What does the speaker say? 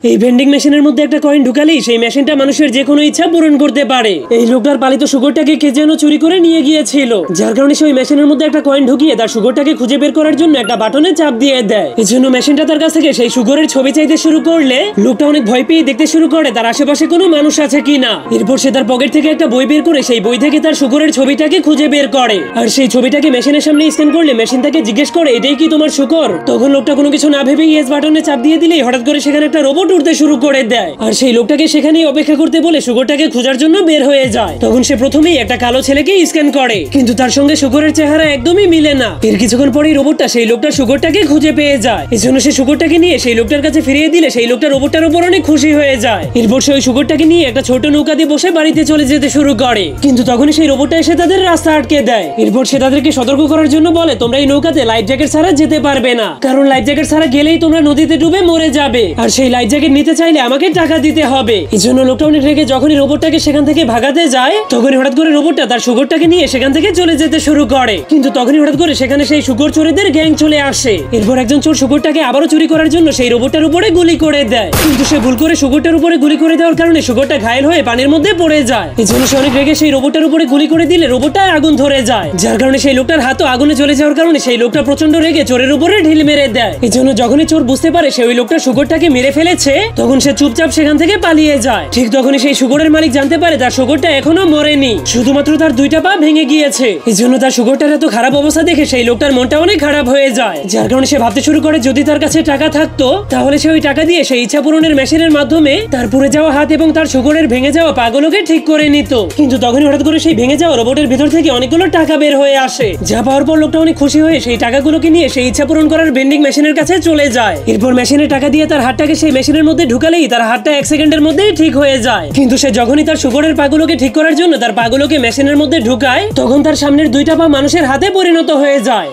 এই ভেন্ডিং মেশিনের মধ্যে একটা কয়েন ঢুকালেই সেই মেশিনটা মানুষের যে কোনো ইচ্ছা পূরণ করতে পারে। এই লোকটার পালিত শুকরটাকে কে যেন চুরি করে নিয়ে গিয়েছিল, যার কারণে সেই মেশিনের মধ্যে একটা কয়েন ঢুকিয়ে তার শুকরটাকে খুঁজে বের করার জন্য একটা বাটনে চাপ দিয়ে দেয়। এই জন্য মেশিনটা তার কাছ থেকে সেই শুকরের ছবি চাইতে শুরু করলে লোকটা অনেক ভয় পেয়ে দেখতে শুরু করে তার আশেপাশে কোনো মানুষ আছে কিনা। এরপর সে তার পকেট থেকে একটা বই বের করে সেই বই থেকে তার শুকরের ছবিটাকে খুঁজে বের করে, আর সেই ছবিটাকে মেশিনের সামনে স্ক্যান করলে মেশিন তাকে জিজ্ঞেস করে এটাই কি তোমার শুকর। তখন লোকটা কোনো কিছু না ভেবে ইয়েস বাটনে চাপ দিয়ে দিলেই হঠাৎ করে সেখানে একটা রোবট উঠতে শুরু করে দেয়, আর সেই লোকটাকে সেখানেই অপেক্ষা করতে বলে শুকরটাকে খোঁজার জন্য বের হয়ে যায়। তখন সে প্রথমেই একটা কালো ছেলেকে স্ক্যান করে, কিন্তু তার সঙ্গে শুকরের চেহারা একদমই মিলে না। এর কিছুক্ষণ পরেই রোবটটা সেই লোকটার শুকরটাকে খুঁজে পেয়ে যায়। এই জন্য সে শুকরটাকে নিয়ে সেই লোকটার কাছে ফিরিয়ে দিলে সেই লোকটা রোবটটার উপর অনেক খুশি হয়ে যায়। এরপর সে ওই শুকরটাকে নিয়ে একটা ছোট নৌকা দিয়ে বসে বাড়িতে চলে যেতে শুরু করে, কিন্তু তখনই সেই রোবটটা এসে তাদের রাস্তা আটকে দেয়। এরপর সে তাদেরকে সতর্ক করার জন্য বলে তোমরা এই নৌকাতে লাইফ জ্যাকেট ছাড়া যেতে পারবে না, কারণ লাইফ জ্যাকেট ছাড়া গেলেই তোমরা নদীতে ডুবে মরে যাবে, আর সেই লাইফ জ্যাকেট নিতে চাইলে আমাকে টাকা দিতে হবে। এই জন্য লোকটা অনেক রেগে যখনই রোবটটাকে সেখান থেকে ভাগাতে যায় তখনই হঠাৎ করে রোবটটা তার শুকরটাকে নিয়ে সেখান থেকে চলে যেতে শুরু করে, কিন্তু তখনই হঠাৎ করে সেখানে সেই শুকর চোরেদের গ্যাং চলে আসে। এরপর একজন চোর শুকরটাকে আবারও চুরি করার জন্য সেই রোবটটার উপরে গুলি করে দেয়, কিন্তু সে ভুল করে শুকরটার উপরে গুলি করে দেওয়ার কারণে শুকরটা ঘায়েল হয়ে পানির মধ্যে পড়ে যায়। এই জন্য সে অনেক রেগে সেই রোবটটার উপরে গুলি করে দিলে রোবটটা আগুন ধরে যায়, যার কারণে সেই লোকটার হাতও আগুনে চলে যাওয়ার কারণে সেই লোকটা প্রচন্ড রেগে চোরের উপরে ঢিল মেরে দেয়। এই জন্য যখনই চোর বুঝতে পারে সে ওই লোকটা শুকরটাকে মেরে ফেলেছে তখন সে চুপচাপ সেখান থেকে পালিয়ে যায়। ঠিক তখনই সেই শুকরের মালিক জানতে পারে তার শুকরটা এখনো মরেনি, শুধুমাত্র তার দুইটা পা ভেঙে গিয়েছে। এই জন্য তার শুকরটার এত খারাপ অবস্থা দেখে সেই লোকটার মনটা অনেক খারাপ হয়ে যায়, যার কারণে সে ভাবতে শুরু করে যদি তার কাছে টাকা থাকতো তাহলে সে ওই টাকা দিয়ে সেই ইচ্ছা পূরণের মেশিনের মাধ্যমে তার পুড়ে যাওয়া হাত এবং তার শুকরের ভেঙে যাওয়া পাগুলোকে ঠিক করে নিত। কিন্তু তখনই হঠাৎ করে সেই ভেঙে যাওয়া রোবটের ভিতর থেকে অনেকগুলো টাকা বের হয়ে আসে, যা পাওয়ার পর লোকটা অনেক খুশি হয়ে সেই টাকাগুলোকে নিয়ে সেই ইচ্ছা পূরণ করার ভেন্ডিং মেশিনের কাছে চলে যায়। এরপর মেশিনের টাকা দিয়ে তার হাতটাকে সেই মেশিনের মধ্যে ঢুকালেই তার হাতটা 1 সেকেন্ডের মধ্যেই ঠিক হয়ে যায়। কিন্তু সে যখনই তার শুকরের পাগুলোকে ঠিক করার জন্য তার পাগুলোকে মেশিনের মধ্যে ঢুকায় তখন তার সামনের দুইটা পা মানুষের হাতে পরিণত হয়ে যায়।